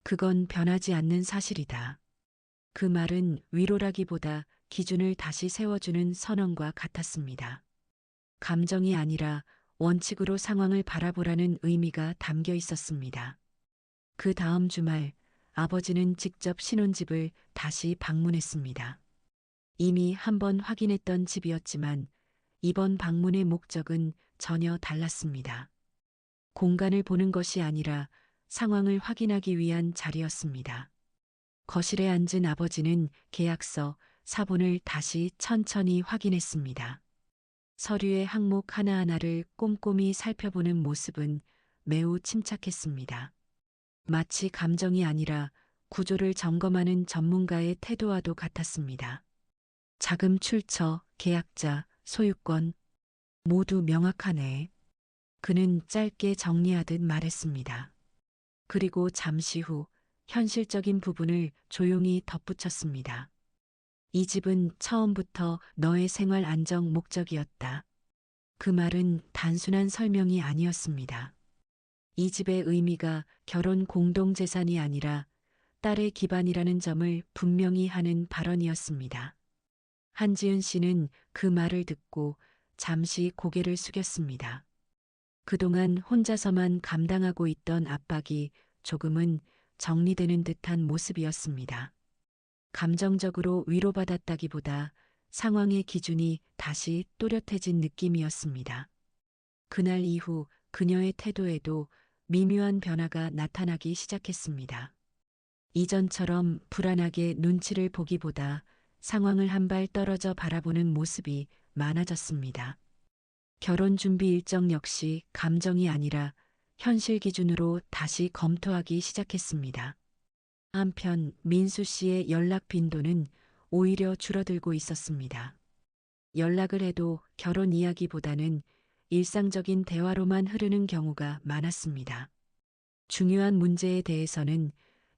[SPEAKER 1] 그건 변하지 않는 사실이다. 그 말은 위로라기보다 기준을 다시 세워주는 선언과 같았습니다. 감정이 아니라 원칙으로 상황을 바라보라는 의미가 담겨 있었습니다. 그 다음 주말 아버지는 직접 신혼집을 다시 방문했습니다. 이미 한 번 확인했던 집이었지만 이번 방문의 목적은 전혀 달랐습니다. 공간을 보는 것이 아니라 상황을 확인하기 위한 자리였습니다. 거실에 앉은 아버지는 계약서, 사본을 다시 천천히 확인했습니다. 서류의 항목 하나하나를 꼼꼼히 살펴보는 모습은 매우 침착했습니다. 마치 감정이 아니라 구조를 점검하는 전문가의 태도와도 같았습니다. 자금 출처, 계약자, 소유권 모두 명확하네. 그는 짧게 정리하듯 말했습니다. 그리고 잠시 후 현실적인 부분을 조용히 덧붙였습니다. 이 집은 처음부터 너의 생활 안정 목적이었다. 그 말은 단순한 설명이 아니었습니다. 이 집의 의미가 결혼 공동재산이 아니라 딸의 기반이라는 점을 분명히 하는 발언이었습니다. 한지은 씨는 그 말을 듣고 잠시 고개를 숙였습니다. 그동안 혼자서만 감당하고 있던 압박이 조금은 정리되는 듯한 모습이었습니다. 감정적으로 위로받았다기보다 상황의 기준이 다시 또렷해진 느낌이었습니다. 그날 이후 그녀의 태도에도 미묘한 변화가 나타나기 시작했습니다. 이전처럼 불안하게 눈치를 보기보다 상황을 한 발 떨어져 바라보는 모습이 많아졌습니다. 결혼 준비 일정 역시 감정이 아니라 현실 기준으로 다시 검토하기 시작했습니다. 한편 민수 씨의 연락 빈도는 오히려 줄어들고 있었습니다. 연락을 해도 결혼 이야기보다는 일상적인 대화로만 흐르는 경우가 많았습니다. 중요한 문제에 대해서는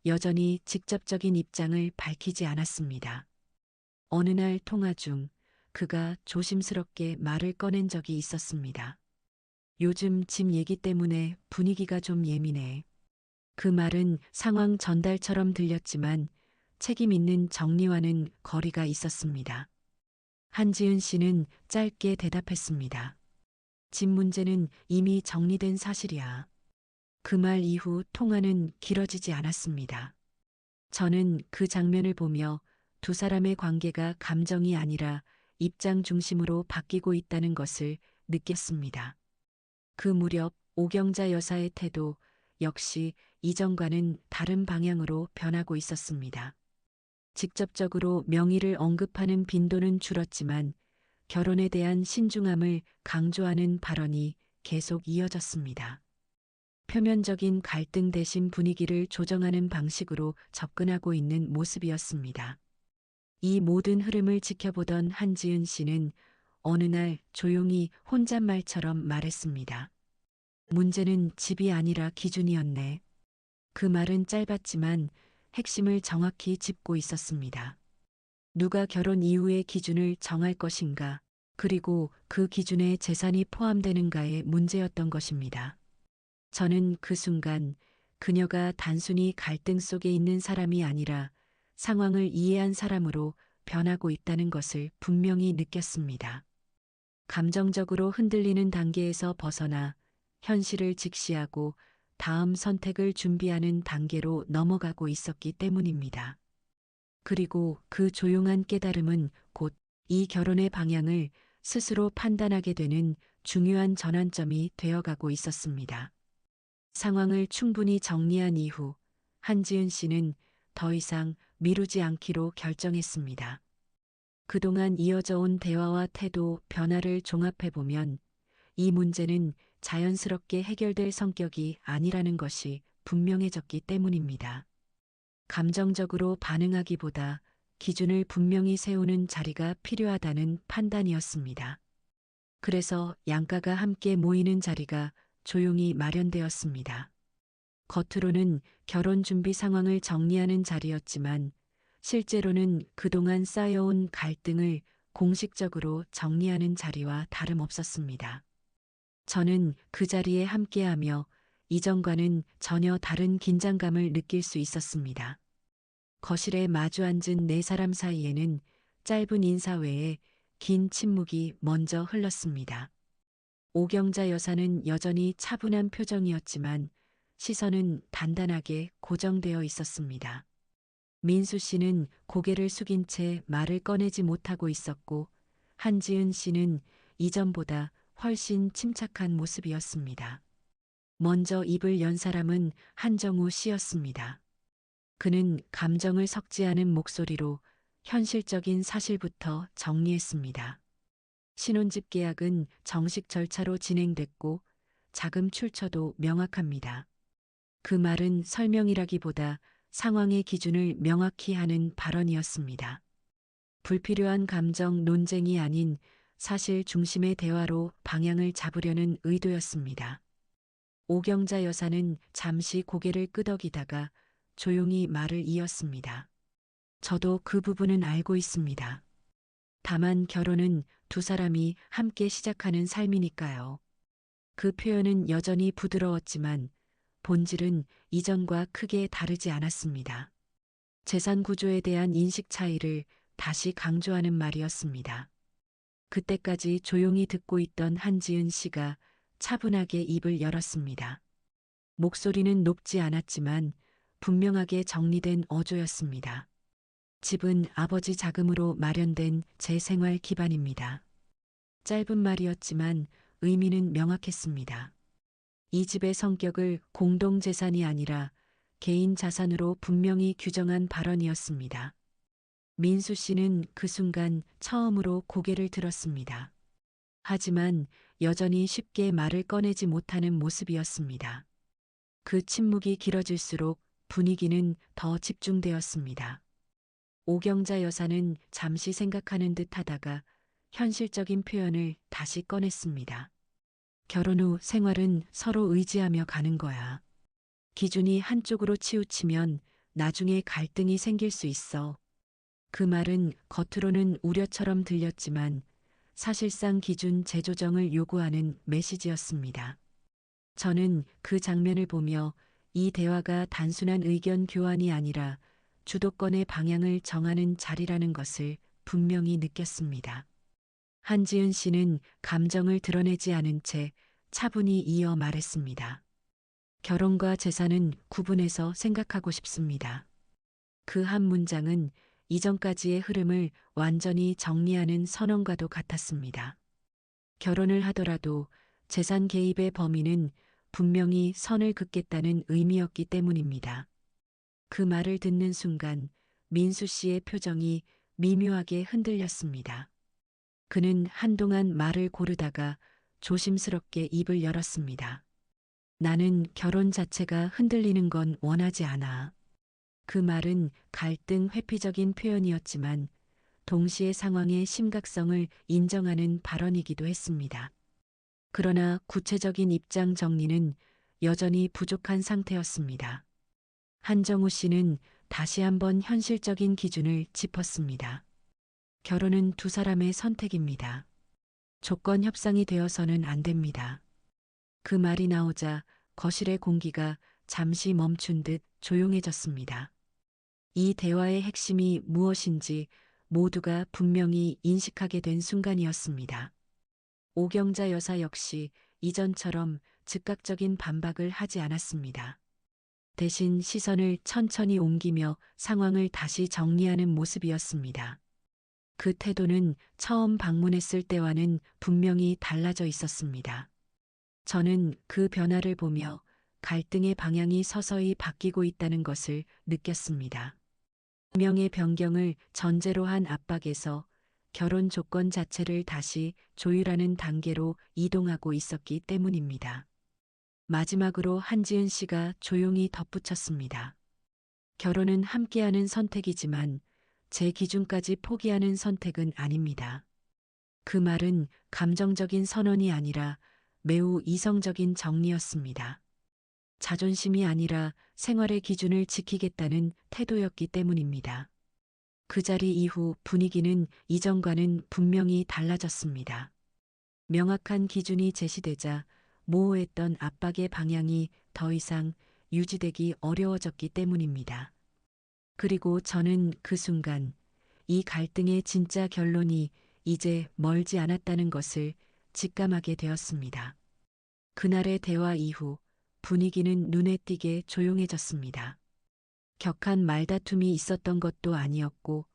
[SPEAKER 1] 여전히 직접적인 입장을 밝히지 않았습니다. 어느 날 통화 중 그가 조심스럽게 말을 꺼낸 적이 있었습니다. 요즘 집 얘기 때문에 분위기가 좀 예민해. 그 말은 상황 전달처럼 들렸지만 책임 있는 정리와는 거리가 있었습니다. 한지은 씨는 짧게 대답했습니다. 집 문제는 이미 정리된 사실이야. 그 말 이후 통화는 길어지지 않았습니다. 저는 그 장면을 보며 두 사람의 관계가 감정이 아니라 입장 중심으로 바뀌고 있다는 것을 느꼈습니다. 그 무렵 오경자 여사의 태도 역시 이전과는 다른 방향으로 변하고 있었습니다. 직접적으로 명의를 언급하는 빈도는 줄었지만 결혼에 대한 신중함을 강조하는 발언이 계속 이어졌습니다. 표면적인 갈등 대신 분위기를 조정하는 방식으로 접근하고 있는 모습이었습니다. 이 모든 흐름을 지켜보던 한지은 씨는 어느 날 조용히 혼잣말처럼 말했습니다. 문제는 집이 아니라 기준이었네. 그 말은 짧았지만 핵심을 정확히 짚고 있었습니다. 누가 결혼 이후의 기준을 정할 것인가, 그리고 그 기준에 재산이 포함되는가의 문제였던 것입니다. 저는 그 순간 그녀가 단순히 갈등 속에 있는 사람이 아니라 상황을 이해한 사람으로 변하고 있다는 것을 분명히 느꼈습니다. 감정적으로 흔들리는 단계에서 벗어나 현실을 직시하고 다음 선택을 준비하는 단계로 넘어가고 있었기 때문입니다. 그리고 그 조용한 깨달음은 곧 이 결혼의 방향을 스스로 판단하게 되는 중요한 전환점이 되어가고 있었습니다. 상황을 충분히 정리한 이후 한지은 씨는 더 이상 미루지 않기로 결정했습니다. 그동안 이어져 온 대화와 태도 변화를 종합해보면 이 문제는 자연스럽게 해결될 성격이 아니라는 것이 분명해졌기 때문입니다. 감정적으로 반응하기보다 기준을 분명히 세우는 자리가 필요하다는 판단이었습니다. 그래서 양가가 함께 모이는 자리가 조용히 마련되었습니다. 겉으로는 결혼 준비 상황을 정리하는 자리였지만 실제로는 그동안 쌓여온 갈등을 공식적으로 정리하는 자리와 다름없었습니다. 저는 그 자리에 함께하며 이전과는 전혀 다른 긴장감을 느낄 수 있었습니다. 거실에 마주 앉은 네 사람 사이에는 짧은 인사 외에 긴 침묵이 먼저 흘렀습니다. 오경자 여사는 여전히 차분한 표정이었지만 시선은 단단하게 고정되어 있었습니다. 민수 씨는 고개를 숙인 채 말을 꺼내지 못하고 있었고 한지은 씨는 이전보다 훨씬 침착한 모습이었습니다. 먼저 입을 연 사람은 한정우 씨였습니다. 그는 감정을 섞지 않은 목소리로 현실적인 사실부터 정리했습니다. 신혼집 계약은 정식 절차로 진행됐고 자금 출처도 명확합니다. 그 말은 설명이라기보다 상황의 기준을 명확히 하는 발언이었습니다. 불필요한 감정 논쟁이 아닌 사실 중심의 대화로 방향을 잡으려는 의도였습니다. 오경자 여사는 잠시 고개를 끄덕이다가 조용히 말을 이었습니다. 저도 그 부분은 알고 있습니다. 다만 결혼은 두 사람이 함께 시작하는 삶이니까요. 그 표현은 여전히 부드러웠지만 본질은 이전과 크게 다르지 않았습니다. 재산 구조에 대한 인식 차이를 다시 강조하는 말이었습니다. 그때까지 조용히 듣고 있던 한지은 씨가 차분하게 입을 열었습니다. 목소리는 높지 않았지만 분명하게 정리된 어조였습니다. 집은 아버지 자금으로 마련된 제 생활 기반입니다. 짧은 말이었지만 의미는 명확했습니다. 이 집의 성격을 공동재산이 아니라 개인 자산으로 분명히 규정한 발언이었습니다. 민수 씨는 그 순간 처음으로 고개를 들었습니다. 하지만 여전히 쉽게 말을 꺼내지 못하는 모습이었습니다. 그 침묵이 길어질수록 분위기는 더 집중되었습니다. 오경자 여사는 잠시 생각하는 듯 하다가 현실적인 표현을 다시 꺼냈습니다. 결혼 후 생활은 서로 의지하며 가는 거야. 기준이 한쪽으로 치우치면 나중에 갈등이 생길 수 있어. 그 말은 겉으로는 우려처럼 들렸지만 사실상 기준 재조정을 요구하는 메시지였습니다. 저는 그 장면을 보며 이 대화가 단순한 의견 교환이 아니라 주도권의 방향을 정하는 자리라는 것을 분명히 느꼈습니다. 한지은 씨는 감정을 드러내지 않은 채 차분히 이어 말했습니다. 결혼과 재산은 구분해서 생각하고 싶습니다. 그 한 문장은 이전까지의 흐름을 완전히 정리하는 선언과도 같았습니다. 결혼을 하더라도 재산 개입의 범위는 분명히 선을 긋겠다는 의미였기 때문입니다. 그 말을 듣는 순간 민수 씨의 표정이 미묘하게 흔들렸습니다. 그는 한동안 말을 고르다가 조심스럽게 입을 열었습니다. 나는 결혼 자체가 흔들리는 건 원하지 않아. 그 말은 갈등 회피적인 표현이었지만 동시에 상황의 심각성을 인정하는 발언이기도 했습니다. 그러나 구체적인 입장 정리는 여전히 부족한 상태였습니다. 한정우 씨는 다시 한번 현실적인 기준을 짚었습니다. 결혼은 두 사람의 선택입니다. 조건 협상이 되어서는 안 됩니다. 그 말이 나오자 거실의 공기가 잠시 멈춘 듯 조용해졌습니다. 이 대화의 핵심이 무엇인지 모두가 분명히 인식하게 된 순간이었습니다. 오경자 여사 역시 이전처럼 즉각적인 반박을 하지 않았습니다. 대신 시선을 천천히 옮기며 상황을 다시 정리하는 모습이었습니다. 그 태도는 처음 방문했을 때와는 분명히 달라져 있었습니다. 저는 그 변화를 보며 갈등의 방향이 서서히 바뀌고 있다는 것을 느꼈습니다. 명의 변경을 전제로 한 압박에서 결혼 조건 자체를 다시 조율하는 단계로 이동하고 있었기 때문입니다. 마지막으로 한지은 씨가 조용히 덧붙였습니다. 결혼은 함께하는 선택이지만 제 기준까지 포기하는 선택은 아닙니다. 그 말은 감정적인 선언이 아니라 매우 이성적인 정리였습니다. 자존심이 아니라 생활의 기준을 지키겠다는 태도였기 때문입니다. 그 자리 이후 분위기는 이전과는 분명히 달라졌습니다. 명확한 기준이 제시되자 모호했던 압박의 방향이 더 이상 유지되기 어려워졌기 때문입니다. 그리고 저는 그 순간 이 갈등의 진짜 결론이 이제 멀지 않았다는 것을 직감하게 되었습니다. 그날의 대화 이후 분위기는 눈에 띄게 조용해졌습니다. 격한 말다툼이 있었던 것도 아니었고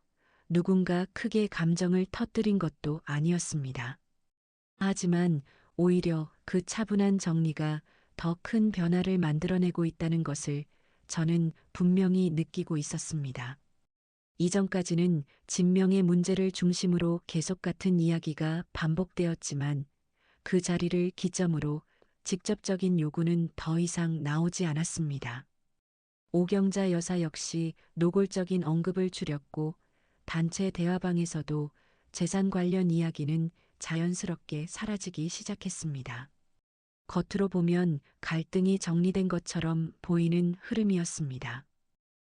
[SPEAKER 1] 누군가 크게 감정을 터뜨린 것도 아니었습니다. 하지만 오히려 그 차분한 정리가 더 큰 변화를 만들어내고 있다는 것을 저는 분명히 느끼고 있었습니다. 이전까지는 진명의 문제를 중심으로 계속 같은 이야기가 반복되었지만 그 자리를 기점으로 직접적인 요구는 더 이상 나오지 않았습니다. 오경자 여사 역시 노골적인 언급을 줄였고 단체 대화방에서도 재산 관련 이야기는 자연스럽게 사라지기 시작했습니다. 겉으로 보면 갈등이 정리된 것처럼 보이는 흐름이었습니다.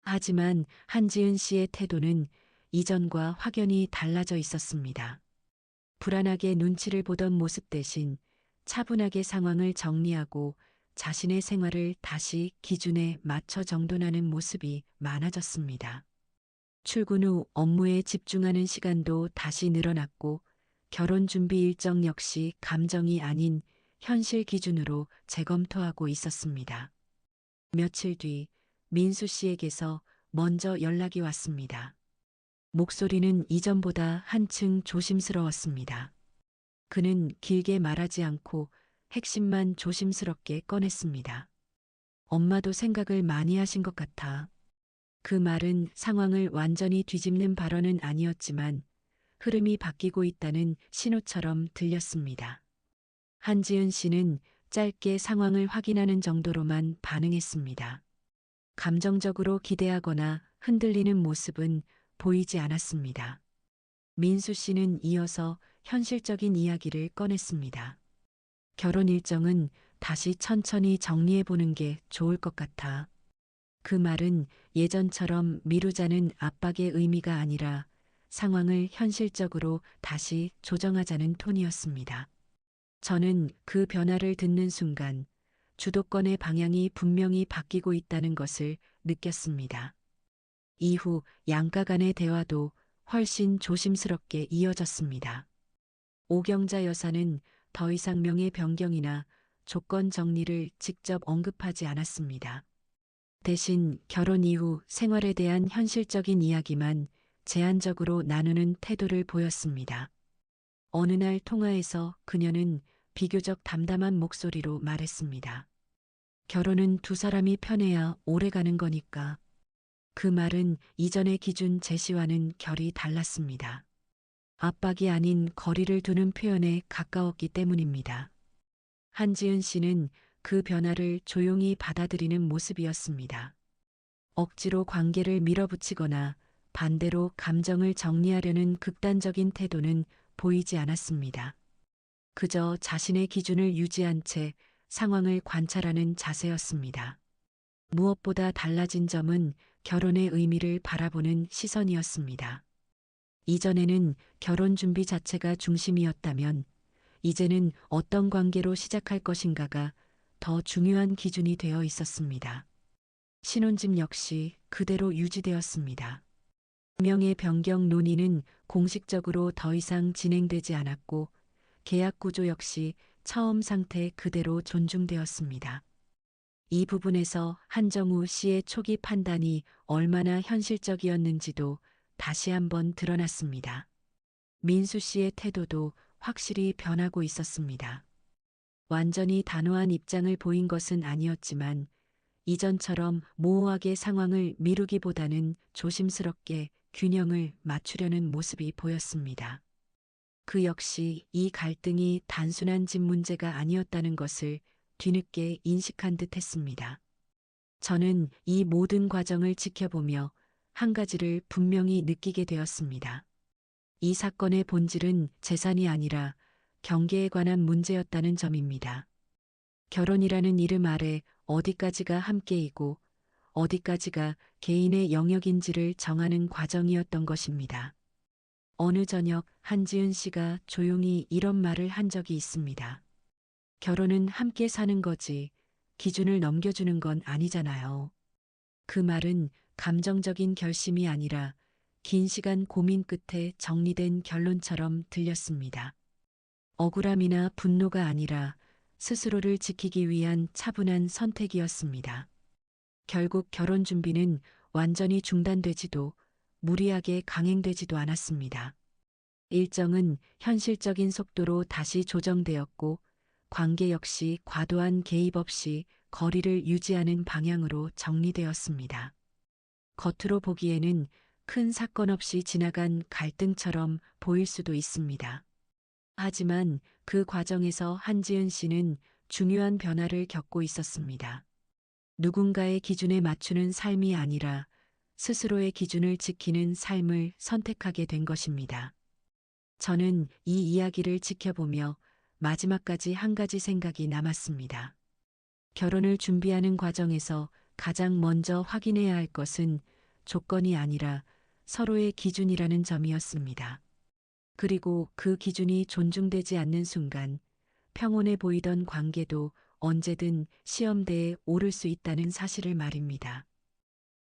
[SPEAKER 1] 하지만 한지은 씨의 태도는 이전과 확연히 달라져 있었습니다. 불안하게 눈치를 보던 모습 대신 차분하게 상황을 정리하고 자신의 생활을 다시 기준에 맞춰 정돈하는 모습이 많아졌습니다. 출근 후 업무에 집중하는 시간도 다시 늘어났고 결혼 준비 일정 역시 감정이 아닌 현실 기준으로 재검토하고 있었습니다. 며칠 뒤 민수 씨에게서 먼저 연락이 왔습니다. 목소리는 이전보다 한층 조심스러웠습니다. 그는 길게 말하지 않고 핵심만 조심스럽게 꺼냈습니다. 엄마도 생각을 많이 하신 것 같아. 그 말은 상황을 완전히 뒤집는 발언은 아니었지만 흐름이 바뀌고 있다는 신호처럼 들렸습니다. 한지은 씨는 짧게 상황을 확인하는 정도로만 반응했습니다. 감정적으로 기대하거나 흔들리는 모습은 보이지 않았습니다. 민수 씨는 이어서 현실적인 이야기를 꺼냈습니다. 결혼 일정은 다시 천천히 정리해 보는 게 좋을 것 같아. 그 말은 예전처럼 미루자는 압박의 의미가 아니라 상황을 현실적으로 다시 조정하자는 톤이었습니다. 저는 그 변화를 듣는 순간 주도권의 방향이 분명히 바뀌고 있다는 것을 느꼈습니다. 이후 양가 간의 대화도 훨씬 조심스럽게 이어졌습니다. 오경자 여사는 더 이상 명예 변경이나 조건 정리를 직접 언급하지 않았습니다. 대신 결혼 이후 생활에 대한 현실적인 이야기만 제한적으로 나누는 태도를 보였습니다. 어느 날 통화에서 그녀는 비교적 담담한 목소리로 말했습니다. 결혼은 두 사람이 편해야 오래 가는 거니까. 그 말은 이전의 기준 제시와는 결이 달랐습니다. 압박이 아닌 거리를 두는 표현에 가까웠기 때문입니다. 한지은 씨는 그 변화를 조용히 받아들이는 모습이었습니다. 억지로 관계를 밀어붙이거나 반대로 감정을 정리하려는 극단적인 태도는 보이지 않았습니다. 그저 자신의 기준을 유지한 채 상황을 관찰하는 자세였습니다. 무엇보다 달라진 점은 결혼의 의미를 바라보는 시선이었습니다. 이전에는 결혼 준비 자체가 중심이었다면 이제는 어떤 관계로 시작할 것인가가 더 중요한 기준이 되어 있었습니다. 신혼집 역시 그대로 유지되었습니다. 명의 변경 논의는 공식적으로 더 이상 진행되지 않았고 계약 구조 역시 처음 상태 그대로 존중되었습니다. 이 부분에서 한정우 씨의 초기 판단이 얼마나 현실적이었는지도 다시 한번 드러났습니다. 민수 씨의 태도도 확실히 변하고 있었습니다. 완전히 단호한 입장을 보인 것은 아니었지만 이전처럼 모호하게 상황을 미루기보다는 조심스럽게 균형을 맞추려는 모습이 보였습니다. 그 역시 이 갈등이 단순한 집 문제가 아니었다는 것을 뒤늦게 인식한 듯 했습니다. 저는 이 모든 과정을 지켜보며 한 가지를 분명히 느끼게 되었습니다. 이 사건의 본질은 재산이 아니라 경계에 관한 문제였다는 점입니다. 결혼이라는 이름 아래 어디까지가 함께이고 어디까지가 개인의 영역인지를 정하는 과정이었던 것입니다. 어느 저녁 한지은 씨가 조용히 이런 말을 한 적이 있습니다. 결혼은 함께 사는 거지 기준을 넘겨주는 건 아니잖아요. 그 말은 감정적인 결심이 아니라 긴 시간 고민 끝에 정리된 결론처럼 들렸습니다. 억울함이나 분노가 아니라 스스로를 지키기 위한 차분한 선택이었습니다. 결국 결혼 준비는 완전히 중단되지도 무리하게 강행되지도 않았습니다. 일정은 현실적인 속도로 다시 조정되었고 관계 역시 과도한 개입 없이 거리를 유지하는 방향으로 정리되었습니다. 겉으로 보기에는 큰 사건 없이 지나간 갈등처럼 보일 수도 있습니다. 하지만 그 과정에서 한지은 씨는 중요한 변화를 겪고 있었습니다. 누군가의 기준에 맞추는 삶이 아니라 스스로의 기준을 지키는 삶을 선택하게 된 것입니다. 저는 이 이야기를 지켜보며 마지막까지 한 가지 생각이 남았습니다. 결혼을 준비하는 과정에서 가장 먼저 확인해야 할 것은 조건이 아니라 서로의 기준이라는 점이었습니다. 그리고 그 기준이 존중되지 않는 순간 평온해 보이던 관계도 언제든 시험대에 오를 수 있다는 사실을 말입니다.